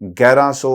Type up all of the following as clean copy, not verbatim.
1100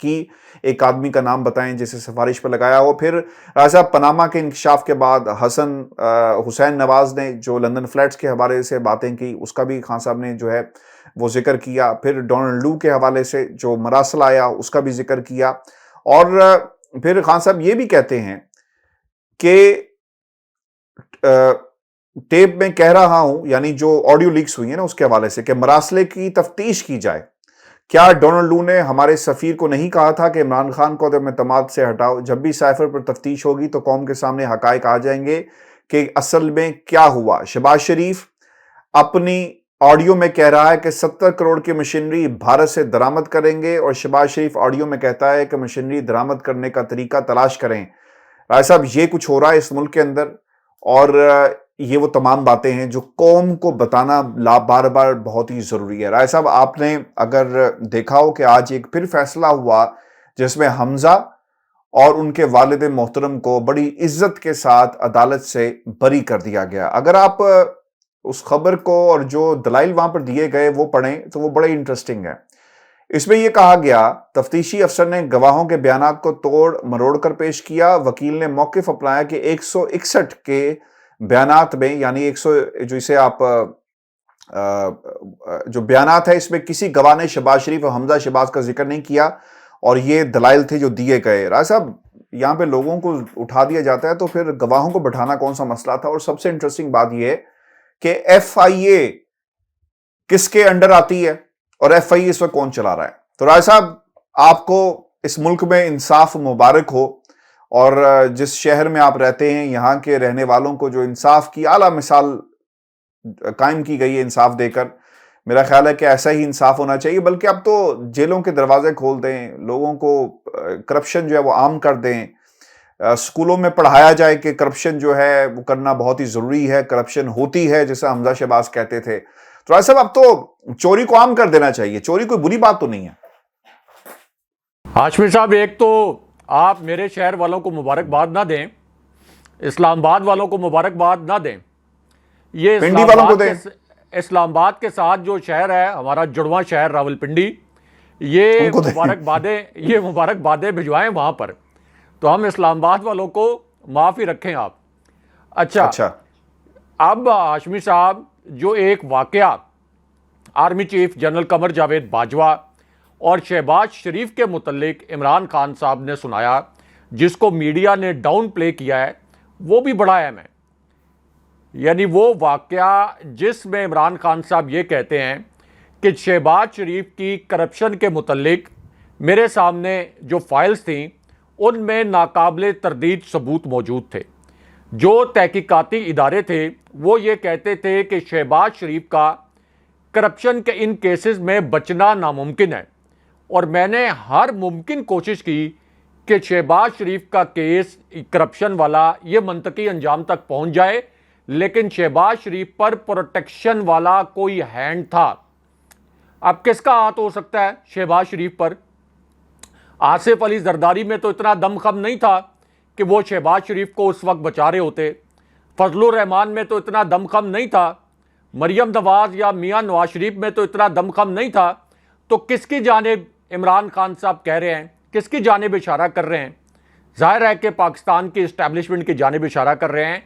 کی ایک آدمی کا نام بتائیں جسے سفارش پر لگایا ہو. پھر راجہ صاحب پاناما کے انکشاف کے بعد حسین نواز نے جو لندن فلیٹس کے حوالے سے باتیں کی اس کا بھی خان صاحب نے جو ہے وہ ذکر کیا. پھر ڈونلڈ لو کے حوالے سے جو مراسل آیا اس کا بھی ذکر کیا. اور پھر خان صاحب یہ بھی کہتے ہیں کہ ٹیپ میں کہہ رہا ہوں، یعنی جو آڈیو لیکس ہوئی ہیں نا اس کے حوالے سے، کہ مراسلے کی تفتیش کی جائے. کیا ڈونلڈ لو نے ہمارے سفیر کو نہیں کہا تھا کہ عمران خان کو عدم اعتماد سے ہٹاؤ؟ جب بھی سائفر پر تفتیش ہوگی تو قوم کے سامنے حقائق آ جائیں گے کہ اصل میں کیا ہوا. شہباز شریف اپنی آڈیو میں کہہ رہا ہے کہ 70 کروڑ کی مشینری بھارت سے درآمد کریں گے، اور شہباز شریف آڈیو میں کہتا ہے کہ مشینری درآمد کرنے کا طریقہ تلاش کریں. رائے صاحب یہ کچھ ہو رہا ہے اس ملک کے اندر، اور یہ وہ تمام باتیں ہیں جو قوم کو بتانا بار بار بہت ہی ضروری ہے. رائے صاحب آپ نے اگر دیکھا ہو کہ آج ایک پھر فیصلہ ہوا جس میں حمزہ اور ان کے والد محترم کو بڑی عزت کے ساتھ عدالت سے بری کر دیا گیا. اگر آپ اس خبر کو اور جو دلائل وہاں پر دیے گئے وہ پڑھیں تو وہ بڑے انٹرسٹنگ ہے. اس میں یہ کہا گیا تفتیشی افسر نے گواہوں کے بیانات کو توڑ مروڑ کر پیش کیا. وکیل نے موقف اپنایا کہ 161 کے بیانات میں، یعنی جو اسے آپ جو بیانات ہے اس میں کسی گواہ نے شہباز شریف اور حمزہ شہباز کا ذکر نہیں کیا، اور یہ دلائل تھے جو دیے گئے. راج صاحب یہاں پہ لوگوں کو اٹھا دیا جاتا ہے تو پھر گواہوں کو بٹھانا کون سا مسئلہ تھا؟ اور سب سے انٹرسٹنگ بات یہ ہے کہ ایف آئی اے کس کے انڈر آتی ہے اور ایف آئی اے اس وقت کون چلا رہا ہے؟ تو راج صاحب آپ کو اس ملک میں انصاف مبارک ہو، اور جس شہر میں آپ رہتے ہیں یہاں کے رہنے والوں کو جو انصاف کی اعلیٰ مثال قائم کی گئی ہے انصاف دے کر، میرا خیال ہے کہ ایسا ہی انصاف ہونا چاہیے. بلکہ اب تو جیلوں کے دروازے کھول دیں، لوگوں کو کرپشن جو ہے وہ عام کر دیں، اسکولوں میں پڑھایا جائے کہ کرپشن جو ہے وہ کرنا بہت ہی ضروری ہے، کرپشن ہوتی ہے جیسے حمزہ شہباز کہتے تھے. تو راج صاحب اب تو چوری کو عام کر دینا چاہیے، چوری کوئی بری بات تو نہیں ہے. ہاشمی صاحب، ایک تو آپ میرے شہر والوں کو مبارکباد نہ دیں، اسلام آباد والوں کو مبارکباد نہ دیں. یہ پنڈی والوں کو دیں. اسلام آباد کے ساتھ جو شہر ہے ہمارا جڑواں شہر راولپنڈی، یہ مبارکبادیں بھجوائیں وہاں پر، تو ہم اسلام آباد والوں کو معافی رکھیں آپ. اچھا اب ہاشمی صاحب، جو ایک واقعہ army chief general Qamar Javed Bajwa اور شہباز شریف کے متعلق عمران خان صاحب نے سنایا، جس کو میڈیا نے ڈاؤن پلے کیا ہے، وہ بھی بڑا اہم ہے. یعنی وہ واقعہ جس میں عمران خان صاحب یہ کہتے ہیں کہ شہباز شریف کی کرپشن کے متعلق میرے سامنے جو فائلز تھیں ان میں ناقابل تردید ثبوت موجود تھے. جو تحقیقاتی ادارے تھے وہ یہ کہتے تھے کہ شہباز شریف کا کرپشن کے ان کیسز میں بچنا ناممکن ہے، اور میں نے ہر ممکن کوشش کی کہ شہباز شریف کا کیس کرپشن والا یہ منطقی انجام تک پہنچ جائے، لیکن شہباز شریف پر پروٹیکشن والا کوئی ہینڈ تھا. اب کس کا ہاتھ ہو سکتا ہے شہباز شریف پر؟ آصف علی زرداری میں تو اتنا دم خم نہیں تھا کہ وہ شہباز شریف کو اس وقت بچا رہے ہوتے. فضل الرحمان میں تو اتنا دم خم نہیں تھا. مریم نواز یا میاں نواز شریف میں تو اتنا دم خم نہیں تھا. تو کس کی جانب عمران خان صاحب کہہ رہے ہیں، کس کی جانب اشارہ کر رہے ہیں؟ ظاہر ہے کہ پاکستان کی اسٹیبلشمنٹ کی جانب اشارہ کر رہے ہیں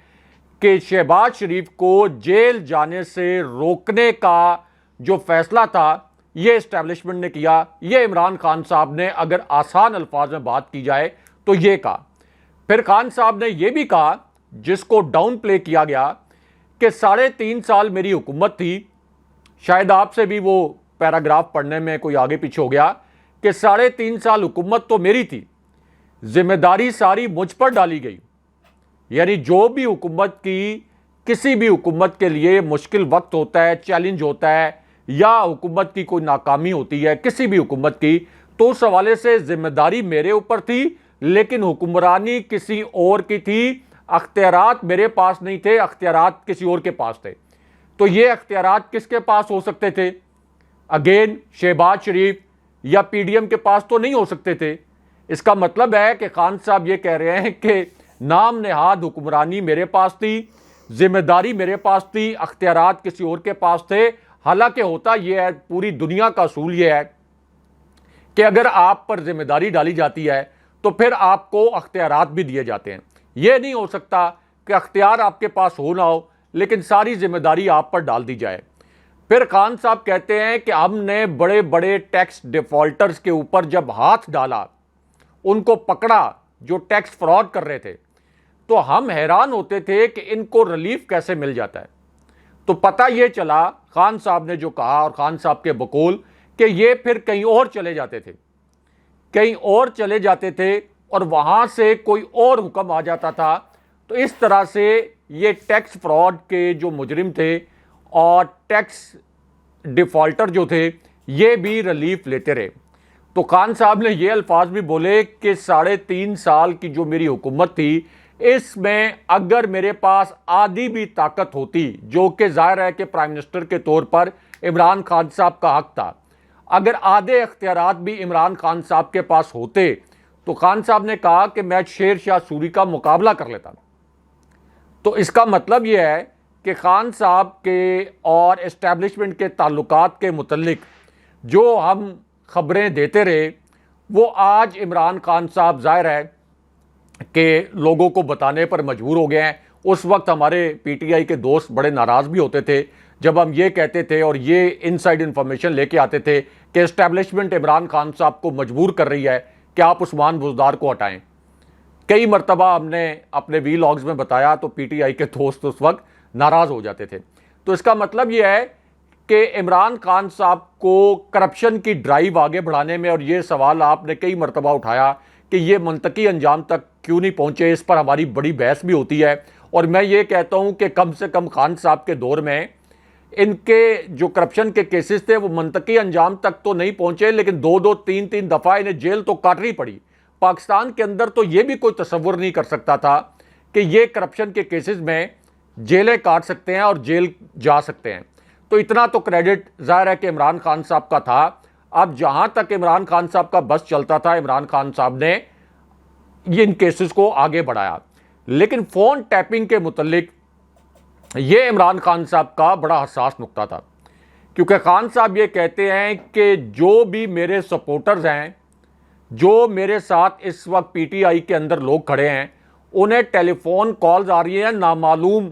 کہ شہباز شریف کو جیل جانے سے روکنے کا جو فیصلہ تھا یہ اسٹیبلشمنٹ نے کیا. یہ عمران خان صاحب نے اگر آسان الفاظ میں بات کی جائے تو یہ کہا. پھر خان صاحب نے یہ بھی کہا، جس کو ڈاؤن پلے کیا گیا، کہ 3.5 سال میری حکومت تھی. شاید آپ سے بھی وہ پیراگراف پڑھنے میں کوئی آگے پیچھے ہو گیا کہ 3.5 سال حکومت تو میری تھی، ذمہ داری ساری مجھ پر ڈالی گئی. یعنی جو بھی حکومت کی، کسی بھی حکومت کے لیے مشکل وقت ہوتا ہے، چیلنج ہوتا ہے، یا حکومت کی کوئی ناکامی ہوتی ہے کسی بھی حکومت کی، تو اس حوالے سے ذمہ داری میرے اوپر تھی، لیکن حکمرانی کسی اور کی تھی. اختیارات میرے پاس نہیں تھے، اختیارات کسی اور کے پاس تھے. تو یہ اختیارات کس کے پاس ہو سکتے تھے؟ اگین شہباز شریف یا پی ڈی ایم کے پاس تو نہیں ہو سکتے تھے. اس کا مطلب ہے کہ خان صاحب یہ کہہ رہے ہیں کہ نام نہاد حکمرانی میرے پاس تھی، ذمہ داری میرے پاس تھی، اختیارات کسی اور کے پاس تھے. حالانکہ ہوتا یہ ہے، پوری دنیا کا اصول یہ ہے کہ اگر آپ پر ذمہ داری ڈالی جاتی ہے تو پھر آپ کو اختیارات بھی دیے جاتے ہیں. یہ نہیں ہو سکتا کہ اختیار آپ کے پاس ہو نہ ہو لیکن ساری ذمہ داری آپ پر ڈال دی جائے. پھر خان صاحب کہتے ہیں کہ ہم نے بڑے بڑے ٹیکس ڈیفالٹرز کے اوپر جب ہاتھ ڈالا, ان کو پکڑا جو ٹیکس فراڈ کر رہے تھے, تو ہم حیران ہوتے تھے کہ ان کو ریلیف کیسے مل جاتا ہے. تو پتہ یہ چلا خان صاحب نے جو کہا اور خان صاحب کے بقول کہ یہ پھر کہیں اور چلے جاتے تھے, کہیں اور چلے جاتے تھے اور وہاں سے کوئی اور حکم آ جاتا تھا. تو اس طرح سے یہ ٹیکس فراڈ کے جو مجرم تھے اور ٹیکس ڈیفالٹر جو تھے یہ بھی ریلیف لیتے رہے. تو خان صاحب نے یہ الفاظ بھی بولے کہ 3.5 سال کی جو میری حکومت تھی اس میں اگر میرے پاس آدھی بھی طاقت ہوتی, جو کہ ظاہر ہے کہ پرائم منسٹر کے طور پر عمران خان صاحب کا حق تھا, اگر آدھے اختیارات بھی عمران خان صاحب کے پاس ہوتے تو خان صاحب نے کہا کہ میں شیر شاہ سوری کا مقابلہ کر لیتا. تو اس کا مطلب یہ ہے کہ خان صاحب کے اور اسٹیبلشمنٹ کے تعلقات کے متعلق جو ہم خبریں دیتے رہے وہ آج عمران خان صاحب ظاہر ہے کہ لوگوں کو بتانے پر مجبور ہو گئے ہیں. اس وقت ہمارے پی ٹی آئی کے دوست بڑے ناراض بھی ہوتے تھے جب ہم یہ کہتے تھے اور یہ انسائیڈ انفارمیشن لے کے آتے تھے کہ اسٹیبلشمنٹ عمران خان صاحب کو مجبور کر رہی ہے کہ آپ عثمان بزدار کو ہٹائیں. کئی مرتبہ ہم نے اپنے وی لاگز میں بتایا تو پی ٹی آئی کے دوست اس وقت ناراض ہو جاتے تھے. تو اس کا مطلب یہ ہے کہ عمران خان صاحب کو کرپشن کی ڈرائیو آگے بڑھانے میں, اور یہ سوال آپ نے کئی مرتبہ اٹھایا کہ یہ منطقی انجام تک کیوں نہیں پہنچے, اس پر ہماری بڑی بحث بھی ہوتی ہے. اور میں یہ کہتا ہوں کہ کم سے کم خان صاحب کے دور میں ان کے جو کرپشن کے کیسز تھے وہ منطقی انجام تک تو نہیں پہنچے لیکن 2 3 دفعہ انہیں جیل تو کاٹنی پڑی. پاکستان کے اندر تو یہ بھی کوئی تصور نہیں کر سکتا تھا کہ یہ کرپشن کے کیسز میں جیلیں کاٹ سکتے ہیں اور جیل جا سکتے ہیں. تو اتنا تو کریڈٹ ظاہر ہے کہ عمران خان صاحب کا تھا. اب جہاں تک عمران خان صاحب کا بس چلتا تھا عمران خان صاحب نے ان کیسز کو آگے بڑھایا. لیکن فون ٹیپنگ کے متعلق یہ عمران خان صاحب کا بڑا حساس نقطہ تھا, کیونکہ خان صاحب یہ کہتے ہیں کہ جو بھی میرے سپورٹرز ہیں, جو میرے ساتھ اس وقت پی ٹی آئی کے اندر لوگ کھڑے ہیں, انہیں ٹیلی فون کالز آ رہی ہیں نامعلوم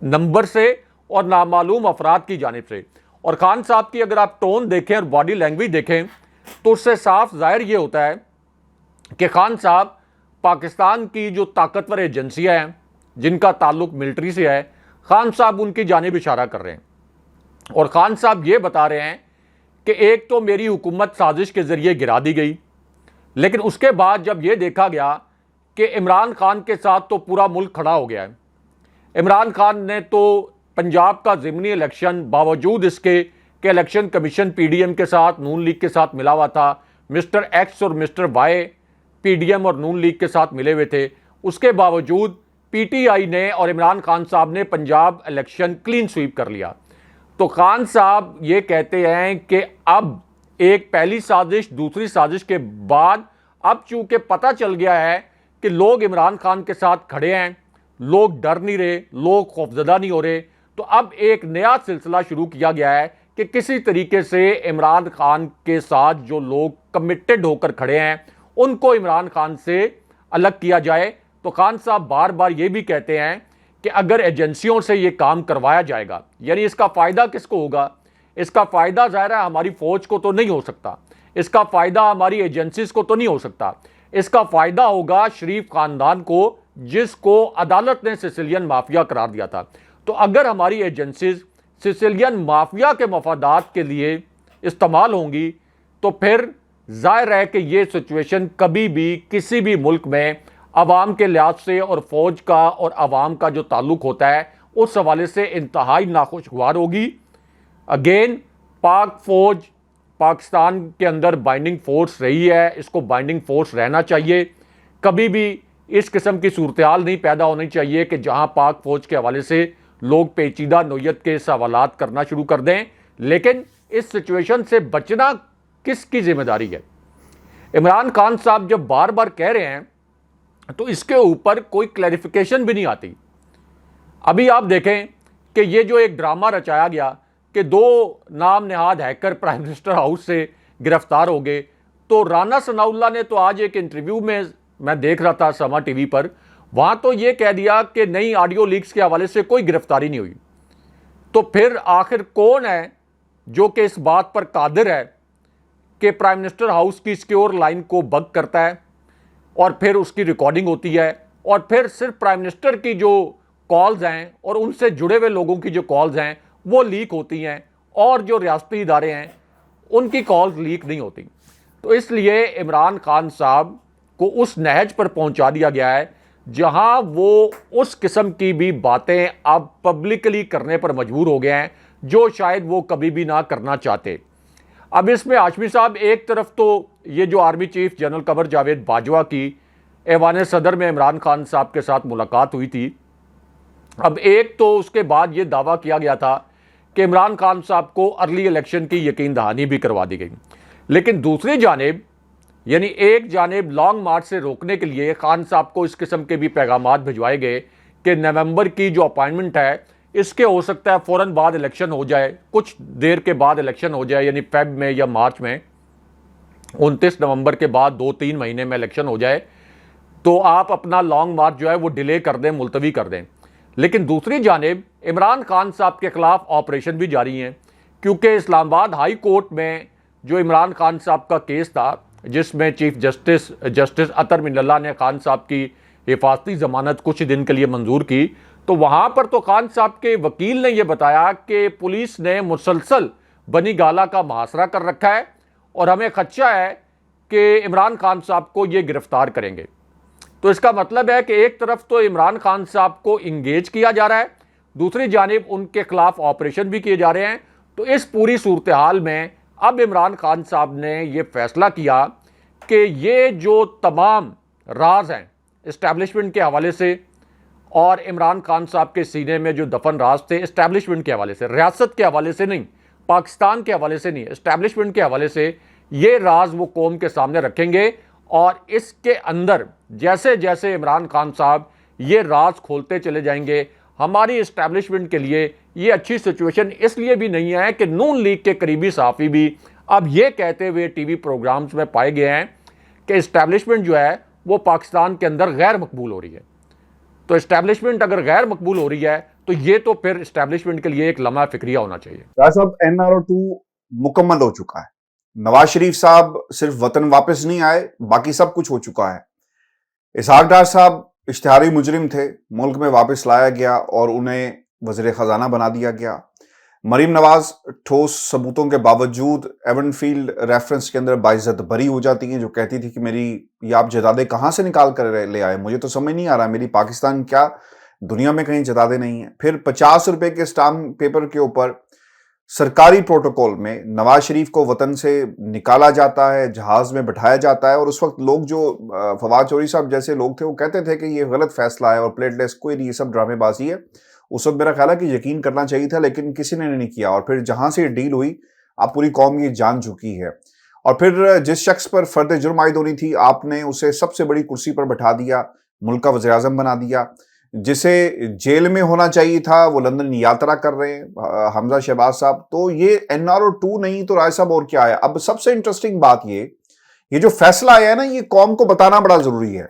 نمبر سے اور نامعلوم افراد کی جانب سے. اور خان صاحب کی اگر آپ ٹون دیکھیں اور باڈی لینگویج دیکھیں تو اس سے صاف ظاہر یہ ہوتا ہے کہ خان صاحب پاکستان کی جو طاقتور ایجنسیاں ہیں جن کا تعلق ملٹری سے ہے, خان صاحب ان کی جانب اشارہ کر رہے ہیں. اور خان صاحب یہ بتا رہے ہیں کہ ایک تو میری حکومت سازش کے ذریعے گرا دی گئی, لیکن اس کے بعد جب یہ دیکھا گیا کہ عمران خان کے ساتھ تو پورا ملک کھڑا ہو گیا ہے. عمران خان نے تو پنجاب کا ضمنی الیکشن باوجود اس کے کہ election commission P D M کے ساتھ نون لیگ کے ساتھ ملا ہوا تھا, مسٹر ایکس اور mister Y P D M اور نون لیگ کے ساتھ ملے ہوئے تھے, اس کے باوجود پی ٹی آئی نے اور عمران خان صاحب نے پنجاب الیکشن کلین سویپ کر لیا. تو خان صاحب یہ کہتے ہیں کہ اب ایک پہلی سازش دوسری سازش کے بعد اب چونکہ پتہ چل گیا ہے کہ لوگ عمران خان کے ساتھ کھڑے ہیں, لوگ ڈر نہیں رہے, لوگ خوفزدہ نہیں ہو رہے, تو اب ایک نیا سلسلہ شروع کیا گیا ہے کہ کسی طریقے سے عمران خان کے ساتھ جو لوگ کمیٹڈ ہو کر کھڑے ہیں ان کو عمران خان سے الگ کیا جائے. تو خان صاحب بار بار یہ بھی کہتے ہیں کہ اگر ایجنسیوں سے یہ کام کروایا جائے گا, یعنی اس کا فائدہ کس کو ہوگا؟ اس کا فائدہ ظاہر ہے ہماری فوج کو تو نہیں ہو سکتا, اس کا فائدہ ہماری ایجنسیز کو تو نہیں ہو سکتا, اس کا فائدہ ہوگا شریف خاندان کو جس کو عدالت نے سیسیلین مافیا قرار دیا تھا. تو اگر ہماری ایجنسیز سیسیلین مافیا کے مفادات کے لیے استعمال ہوں گی تو پھر ظاہر ہے کہ یہ سچویشن کبھی بھی کسی بھی ملک میں عوام کے لحاظ سے اور فوج کا اور عوام کا جو تعلق ہوتا ہے اس حوالے سے انتہائی ناخوشگوار ہوگی. اگین پاک فوج پاکستان کے اندر بائنڈنگ فورس رہی ہے, اس کو بائنڈنگ فورس رہنا چاہیے. کبھی بھی اس قسم کی صورتحال نہیں پیدا ہونی چاہیے کہ جہاں پاک فوج کے حوالے سے لوگ پیچیدہ نوعیت کے سوالات کرنا شروع کر دیں. لیکن اس سچویشن سے بچنا کس کی ذمہ داری ہے؟ عمران خان صاحب جب بار بار کہہ رہے ہیں تو اس کے اوپر کوئی کلیریفیکیشن بھی نہیں آتی. ابھی آپ دیکھیں کہ یہ جو ایک ڈرامہ رچایا گیا کہ 2 نام نہاد ہیکر پرائم منسٹر ہاؤس سے گرفتار ہو گئے, تو رانا ثناء اللہ نے تو آج ایک انٹرویو میں دیکھ رہا تھا سما ٹی وی پر، وہاں تو یہ کہہ دیا کہ نئی آڈیو لیکس کے حوالے سے کوئی گرفتاری نہیں ہوئی. تو پھر آخر کون ہے جو کہ اس بات پر قادر ہے کہ پرائم منسٹر ہاؤس کی سیکیور لائن کو بگ کرتا ہے اور پھر اس کی ریکارڈنگ ہوتی ہے اور پھر صرف پرائم منسٹر کی جو کالز ہیں اور ان سے جڑے ہوئے لوگوں کی جو کالز ہیں وہ لیک ہوتی ہیں اور جو ریاستی ادارے ہیں ان کی کالز لیک نہیں ہوتی. تو اس لیے عمران خان صاحب کو اس نہج پر پہنچا دیا گیا ہے جہاں وہ اس قسم کی بھی باتیں اب پبلکلی کرنے پر مجبور ہو گئے ہیں جو شاید وہ کبھی بھی نہ کرنا چاہتے. اب اس میں ہاشمی صاحب ایک طرف تو یہ جو army chief general Qamar Javed Bajwa کی ایوان صدر میں عمران خان صاحب کے ساتھ ملاقات ہوئی تھی، اب ایک تو اس کے بعد یہ دعویٰ کیا گیا تھا کہ عمران خان صاحب کو ارلی الیکشن کی یقین دہانی بھی کروا دی گئی، لیکن دوسری جانب یعنی ایک جانب لانگ مارچ سے روکنے کے لیے خان صاحب کو اس قسم کے بھی پیغامات بھجوائے گئے کہ نومبر کی جو اپائنٹمنٹ ہے اس کے ہو سکتا ہے فوراً بعد الیکشن ہو جائے، کچھ دیر کے بعد الیکشن ہو جائے، یعنی فیب میں یا مارچ میں 29 نومبر کے بعد 2-3 مہینے میں الیکشن ہو جائے تو آپ اپنا لانگ مارچ جو ہے وہ ڈیلے کر دیں، ملتوی کر دیں. لیکن دوسری جانب عمران خان صاحب کے خلاف آپریشن بھی جاری ہیں کیونکہ اسلام آباد ہائی کورٹ میں جو عمران خان صاحب کا کیس تھا جس میں چیف جسٹس اطہر من اللہ نے خان صاحب کی حفاظتی ضمانت کچھ دن کے لیے منظور کی، تو وہاں پر تو خان صاحب کے وکیل نے یہ بتایا کہ پولیس نے مسلسل بنی گالہ کا محاصرہ کر رکھا ہے اور ہمیں خدشہ ہے کہ عمران خان صاحب کو یہ گرفتار کریں گے. تو اس کا مطلب ہے کہ ایک طرف تو عمران خان صاحب کو انگیج کیا جا رہا ہے، دوسری جانب ان کے خلاف آپریشن بھی کیے جا رہے ہیں. تو اس پوری صورتحال میں اب عمران خان صاحب نے یہ فیصلہ کیا کہ یہ جو تمام راز ہیں اسٹیبلشمنٹ کے حوالے سے اور عمران خان صاحب کے سینے میں جو دفن راز تھے اسٹیبلشمنٹ کے حوالے سے، ریاست کے حوالے سے نہیں، پاکستان کے حوالے سے نہیں، اسٹیبلشمنٹ کے حوالے سے، یہ راز وہ قوم کے سامنے رکھیں گے. اور اس کے اندر جیسے جیسے عمران خان صاحب یہ راز کھولتے چلے جائیں گے، ہماری اسٹیبلشمنٹ کے لیے یہ اچھی سچویشن اس لیے بھی نہیں ہے کہ نون لیگ کے قریبی صحافی بھی اب یہ کہتے ہوئے ٹی وی پروگرامز میں پائے گئے ہیں کہ اسٹیبلشمنٹ جو ہے وہ پاکستان کے اندر غیر مقبول ہو رہی ہے. تو اسٹیبلشمنٹ اگر غیر مقبول ہو رہی ہے تو یہ تو پھر اسٹیبلشمنٹ کے لیے ایک لمحہ فکریہ ہونا چاہیے. صاحب NRO2 مکمل ہو چکا ہے، نواز شریف صاحب صرف وطن واپس نہیں آئے، باقی سب کچھ ہو چکا ہے. اسحاق ڈار صاحب اشتہاری مجرم تھے، ملک میں واپس لایا گیا اور انہیں وزیر خزانہ بنا دیا گیا. مریم نواز ٹھوس ثبوتوں کے باوجود ایون فیلڈ ریفرنس کے اندر باعزت بری ہو جاتی ہیں، جو کہتی تھی کہ میری یہ آپ جدادیں کہاں سے نکال کر لے آئے، مجھے تو سمجھ نہیں آ رہا، میری پاکستان کیا دنیا میں کہیں جدادیں نہیں ہیں. پھر 50 روپے کے اسٹامپ پیپر کے اوپر سرکاری پروٹوکول میں نواز شریف کو وطن سے نکالا جاتا ہے، جہاز میں بٹھایا جاتا ہے، اور اس وقت لوگ جو فواد چوہدری صاحب جیسے لوگ تھے وہ کہتے تھے کہ یہ غلط فیصلہ ہے اور پلیٹ لیس کوئی نہیں، یہ سب ڈرامے بازی ہے. اس وقت میرا خیال ہے کہ یقین کرنا چاہیے تھا لیکن کسی نے نہیں کیا، اور پھر جہاں سے یہ ڈیل ہوئی اب پوری قوم یہ جان چکی ہے. اور پھر جس شخص پر فرد جرم عائد ہونی تھی آپ نے اسے سب سے بڑی کرسی پر بٹھا دیا، ملک کا وزیر اعظم بنا دیا. جسے جیل میں ہونا چاہیے تھا وہ لندن یاترا کر رہے ہیں حمزہ شہباز صاحب. تو یہ NRO2 نہیں تو رائے صاحب اور کیا ہے؟ اب سب سے انٹرسٹنگ بات یہ جو فیصلہ آیا ہے نا، یہ قوم کو بتانا بڑا ضروری ہے.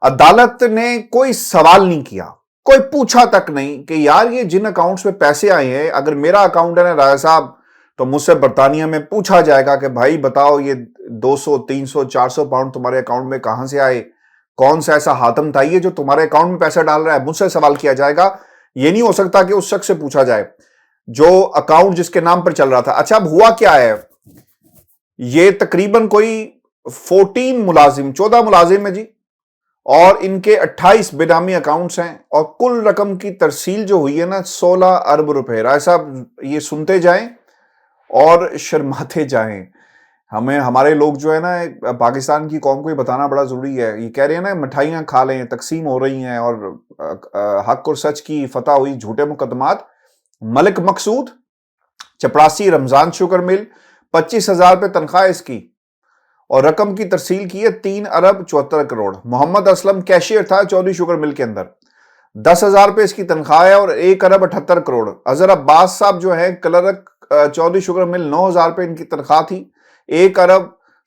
عدالت نے کوئی سوال نہیں کیا، کوئی پوچھا تک نہیں کہ یار یہ جن اکاؤنٹس میں پیسے آئے ہیں، اگر میرا اکاؤنٹ ہے نا رائے صاحب تو مجھ سے برطانیہ میں پوچھا جائے گا کہ بھائی بتاؤ یہ 200 300 400 پاؤنڈ تمہارے اکاؤنٹ میں کہاں سے آئے، کون سا ایسا حاتم تھا یہ جو تمہارے اکاؤنٹ میں پیسہ ڈال رہا ہے. مجھ سے سوال کیا جائے گا. یہ نہیں ہو سکتا کہ اس شخص سے پوچھا جائے جو اکاؤنٹ جس کے نام پر چل رہا تھا. اچھا اب ہوا کیا ہے، یہ تقریباً کوئی 14 ملازم ہیں جی، اور ان کے 28 بینامی اکاؤنٹس ہیں، اور کل رقم کی ترسیل جو ہوئی ہے نا 16 ارب روپے. رائے صاحب یہ سنتے جائیں اور شرماتے جائیں. ہمارے لوگ جو ہے نا پاکستان کی قوم کو یہ بتانا بڑا ضروری ہے. یہ کہہ رہے ہیں نا مٹھائیاں کھا لیں، تقسیم ہو رہی ہیں اور حق اور سچ کی فتح ہوئی، جھوٹے مقدمات. ملک مقصود چپراسی رمضان شوگر مل 25,000 پہ تنخواہ اس کی، اور رقم کی ترسیل کی ہے 3 ارب 74 کروڑ. محمد اسلم کیشیئر تھا چودھری شوگر مل کے اندر، 10,000 پہ اس کی تنخواہ ہے اور 1 ارب 78 کروڑ. اظہر عباس صاحب جو ہیں کلرک چودھری شوگر مل 9,000 پہ ان کی تنخواہ تھی، 1 ارب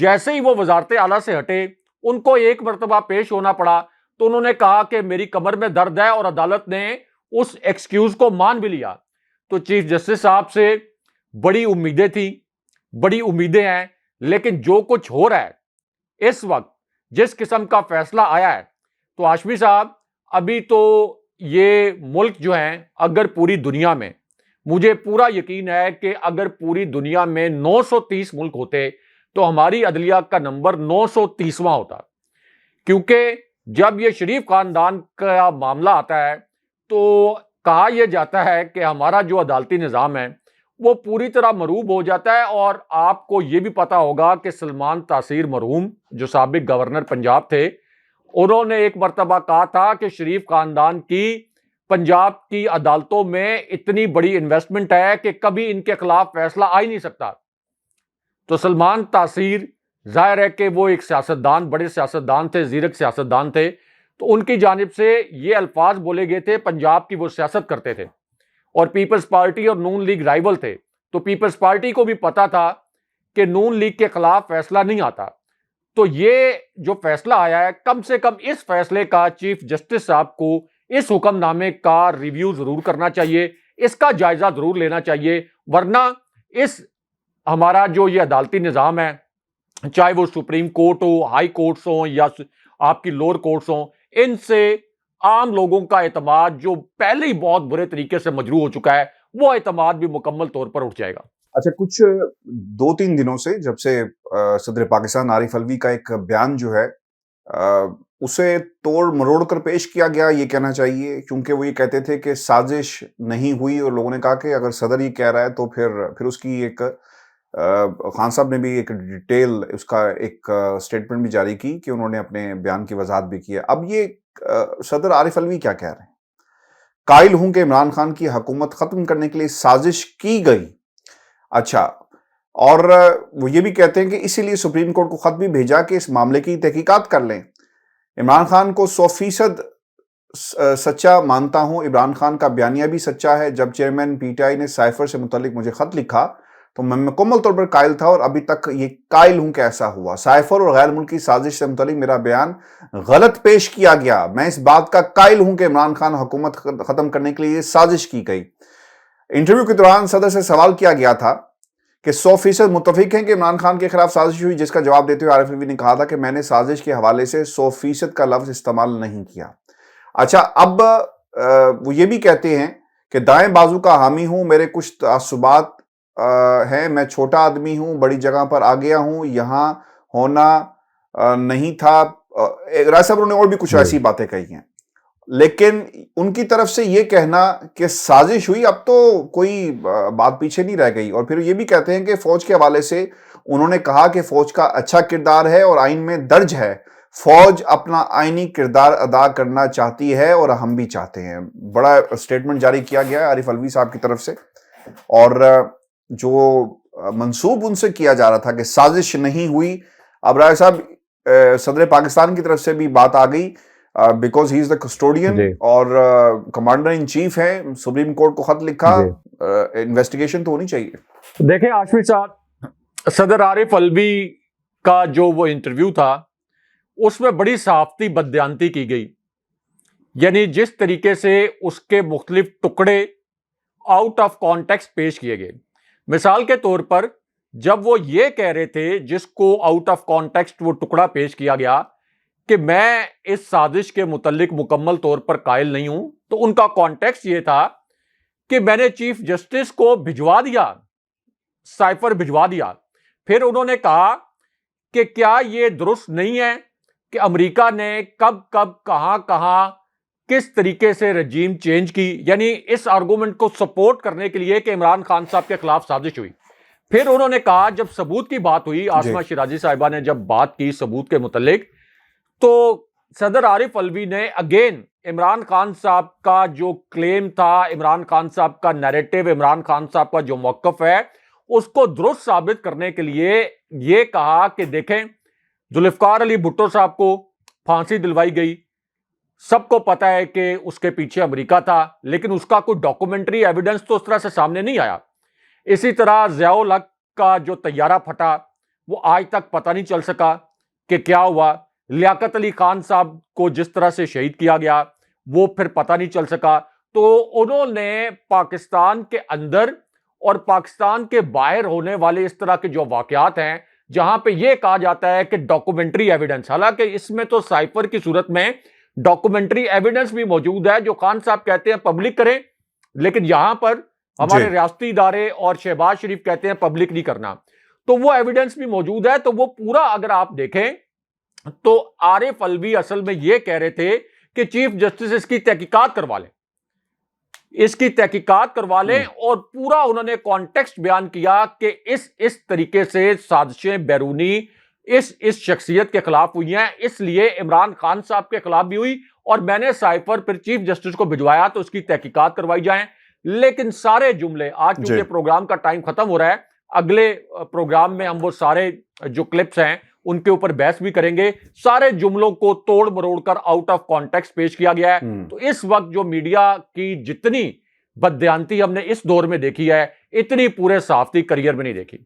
جیسے ہی وہ وزارت اعلیٰ سے ہٹے ان کو ایک مرتبہ پیش ہونا پڑا تو انہوں نے کہا کہ میری کمر میں درد ہے، اور عدالت نے اس ایکسکیوز کو مان بھی لیا۔ تو چیف جسٹس صاحب سے بڑی امیدیں تھیں، بڑی امیدیں ہیں، لیکن جو کچھ ہو رہا ہے اس وقت، جس قسم کا فیصلہ آیا ہے، تو ہاشمی صاحب ابھی تو یہ ملک جو ہیں، اگر پوری دنیا میں، مجھے پورا یقین ہے کہ اگر پوری دنیا میں 930 ملک ہوتے تو ہماری عدلیہ کا نمبر 930واں ہوتا، کیونکہ جب یہ شریف خاندان کا معاملہ آتا ہے تو کہا یہ جاتا ہے کہ ہمارا جو عدالتی نظام ہے وہ پوری طرح مروب ہو جاتا ہے۔ اور آپ کو یہ بھی پتا ہوگا کہ سلمان تاثیر مرحوم جو سابق گورنر پنجاب تھے، انہوں نے ایک مرتبہ کہا تھا کہ شریف خاندان کی پنجاب کی عدالتوں میں اتنی بڑی انویسٹمنٹ ہے کہ کبھی ان کے خلاف فیصلہ آ ہی نہیں سکتا۔ تو سلمان تاثیر ظاہر ہے کہ وہ ایک سیاستدان، بڑے سیاستدان تھے، زیرک سیاستدان تھے، تو ان کی جانب سے یہ الفاظ بولے گئے تھے، پنجاب کی وہ سیاست کرتے تھے اور پیپلز پارٹی اور نون لیگ رائیول تھے، تو پیپلز پارٹی کو بھی پتا تھا کہ نون لیگ کے خلاف فیصلہ نہیں آتا۔ تو یہ جو فیصلہ آیا ہے، کم سے کم اس فیصلے کا چیف جسٹس صاحب کو اس حکم نامے کا ریویو ضرور کرنا چاہیے، اس کا جائزہ ضرور لینا چاہیے، ورنہ اس ہمارا جو یہ عدالتی نظام ہے، چاہے وہ سپریم کورٹ ہو، ہائی کورٹس ہوں یا آپ کی لوور کورٹس ہوں، ان سے عام لوگوں کا اعتماد جو پہلے ہی بہت برے طریقے سے مجروح ہو چکا ہے، وہ اعتماد بھی مکمل طور پر اٹھ جائے گا۔ اچھا، کچھ 2-3 دنوں سے جب سے صدر پاکستان عارف الوی کا ایک بیان جو ہے اسے توڑ مروڑ کر پیش کیا گیا، یہ کہنا چاہیے، کیونکہ وہ یہ کہتے تھے کہ سازش نہیں ہوئی، اور لوگوں نے کہا کہ اگر صدر یہ کہہ رہا ہے تو پھر اس کی ایک خان صاحب نے بھی ایک ڈیٹیل اس کا ایک سٹیٹمنٹ بھی جاری کی کہ انہوں نے اپنے بیان کی وضاحت بھی کی ہے۔ اب یہ صدر عارف الوی کیا کہہ رہے ہیں؟ قائل ہوں کہ عمران خان کی حکومت ختم کرنے کے لیے سازش کی گئی۔ اچھا، اور وہ یہ بھی کہتے ہیں کہ اسی لیے سپریم کورٹ کو خط بھی بھیجا کہ اس معاملے کی تحقیقات کر لیں۔ عمران خان کو 100% سچا مانتا ہوں، عمران خان کا بیانیہ بھی سچا ہے۔ جب چیئرمین پی ٹی آئی نے سائفر سے متعلق مجھے خط لکھا تو میں مکمل طور پر قائل تھا، اور ابھی تک یہ قائل ہوں کہ ایسا ہوا۔ سائفر اور غیر ملکی سازش سے متعلق میرا بیان غلط پیش کیا گیا۔ میں اس بات کا قائل ہوں کہ عمران خان حکومت ختم کرنے کے لیے سازش کی گئی۔ انٹرویو کے دوران صدر سے سوال کیا گیا تھا کہ 100% متفق ہیں کہ عمران خان کے خلاف سازش ہوئی، جس کا جواب دیتے ہوئے عارف الوی نے کہا تھا کہ میں نے سازش کے حوالے سے 100% کا لفظ استعمال نہیں کیا۔ اچھا، اب وہ یہ بھی کہتے ہیں کہ دائیں بازو کا حامی ہوں، میرے کچھ تعصبات ہیں، میں چھوٹا آدمی ہوں، بڑی جگہ پر آ گیا ہوں، یہاں ہونا نہیں تھا۔ رائے صاحب انہوں نے اور بھی کچھ ایسی باتیں کہی ہیں، لیکن ان کی طرف سے یہ کہنا کہ سازش ہوئی، اب تو کوئی بات پیچھے نہیں رہ گئی۔ اور پھر یہ بھی کہتے ہیں کہ فوج کے حوالے سے انہوں نے کہا کہ فوج کا اچھا کردار ہے اور آئین میں درج ہے، فوج اپنا آئینی کردار ادا کرنا چاہتی ہے اور ہم بھی چاہتے ہیں۔ بڑا سٹیٹمنٹ جاری کیا گیا ہے عارف الوی صاحب کی طرف سے، اور جو منسوب ان سے کیا جا رہا تھا کہ سازش نہیں ہوئی، اب رائے صاحب صدر پاکستان کی طرف سے بھی بات آ گئی، because he is the custodian اور کمانڈر ان چیف ہیں، سپریم کورٹ کو خط لکھا، انویسٹیگیشن تو ہونی چاہیے۔ دیکھیں ہاشمی صاحب، صدر عارف الوی کا جو وہ انٹرویو تھا اس میں بڑی صحافتی بددیانتی کی گئی، یعنی جس طریقے سے اس کے مختلف ٹکڑے آؤٹ آف کانٹیکسٹ پیش کیے گئے۔ مثال کے طور پر جب وہ یہ کہہ رہے تھے، جس کو آؤٹ آف کانٹیکسٹ وہ ٹکڑا پیش کیا گیا کہ میں اس سازش کے متعلق مکمل طور پر قائل نہیں ہوں، تو ان کا کانٹیکسٹ یہ تھا کہ میں نے چیف جسٹس کو بھجوا دیا، سائفر بھجوا دیا۔ پھر انہوں نے کہا کہ کیا یہ درست نہیں ہے کہ امریکہ نے کب کہاں کس طریقے سے رجیم چینج کی، یعنی اس آرگومنٹ کو سپورٹ کرنے کے لیے کہ عمران خان صاحب کے خلاف سازش ہوئی۔ پھر انہوں نے کہا، جب ثبوت کی بات ہوئی، آسمہ شیرازی صاحبہ نے جب بات کی ثبوت کے متعلق، تو صدر عارف الوی نے اگین عمران خان صاحب کا جو کلیم تھا، عمران خان صاحب کا نیریٹو، عمران خان صاحب کا جو موقف ہے، اس کو درست ثابت کرنے کے لیے یہ کہا کہ دیکھیں، ذوالفقار علی بھٹو صاحب کو پھانسی دلوائی گئی، سب کو پتا ہے کہ اس کے پیچھے امریکہ تھا، لیکن اس کا کوئی ڈاکومنٹری ایویڈنس تو اس طرح سے سامنے نہیں آیا۔ اسی طرح ضیاء الحق کا جو طیارہ پھٹا، وہ آج تک پتہ نہیں چل سکا کہ کیا ہوا. لیاقت علی خان صاحب کو جس طرح سے شہید کیا گیا وہ پھر پتہ نہیں چل سکا. تو انہوں نے پاکستان کے اندر اور پاکستان کے باہر ہونے والے اس طرح کے جو واقعات ہیں جہاں پہ یہ کہا جاتا ہے کہ ڈاکومنٹری ایویڈنس، حالانکہ اس میں تو سائفر کی صورت میں ڈاکومنٹری ایویڈنس بھی موجود ہے جو خان صاحب کہتے ہیں پبلک کریں، لیکن یہاں پر ہمارے ریاستی ادارے اور شہباز شریف کہتے ہیں پبلک نہیں کرنا. تو وہ ایویڈنس بھی موجود ہے. تو وہ پورا اگر آپ دیکھیں تو عارف الوی اصل میں یہ کہہ رہے تھے کہ چیف جسٹس اس کی تحقیقات کروا لیں، اس کی تحقیقات کروا لیں، اور پورا انہوں نے کانٹیکسٹ بیان کیا کہ اس طریقے سے سازشیں بیرونی اس شخصیت کے خلاف ہوئی ہیں، اس لیے عمران خان صاحب کے خلاف بھی ہوئی، اور میں نے سائفر پھر چیف جسٹس کو بھجوایا تو اس کی تحقیقات کروائی جائیں. لیکن سارے جملے آج چونکہ پروگرام کا ٹائم ختم ہو رہا ہے، اگلے پروگرام میں ہم وہ سارے جو کلپس ہیں ان کے اوپر بحث بھی کریں گے. سارے جملوں کو توڑ مروڑ کر آؤٹ آف کانٹیکسٹ پیش کیا گیا ہے. تو اس وقت جو میڈیا کی جتنی بددیانتی ہم نے اس دور میں دیکھی ہے اتنی پورے صحافتی کریئر میں نہیں دیکھی.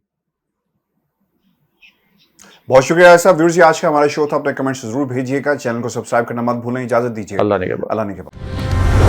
بہت شکریہ صاحب. ویورز، آج کا ہمارا شو تھا. اپنے کمنٹس ضرور بھیجیے گا. چینل کو سبسکرائب کرنا مت بھولیں. اجازت دیجیے. اللہ نے کے بعد. اللہ نے کے بعد.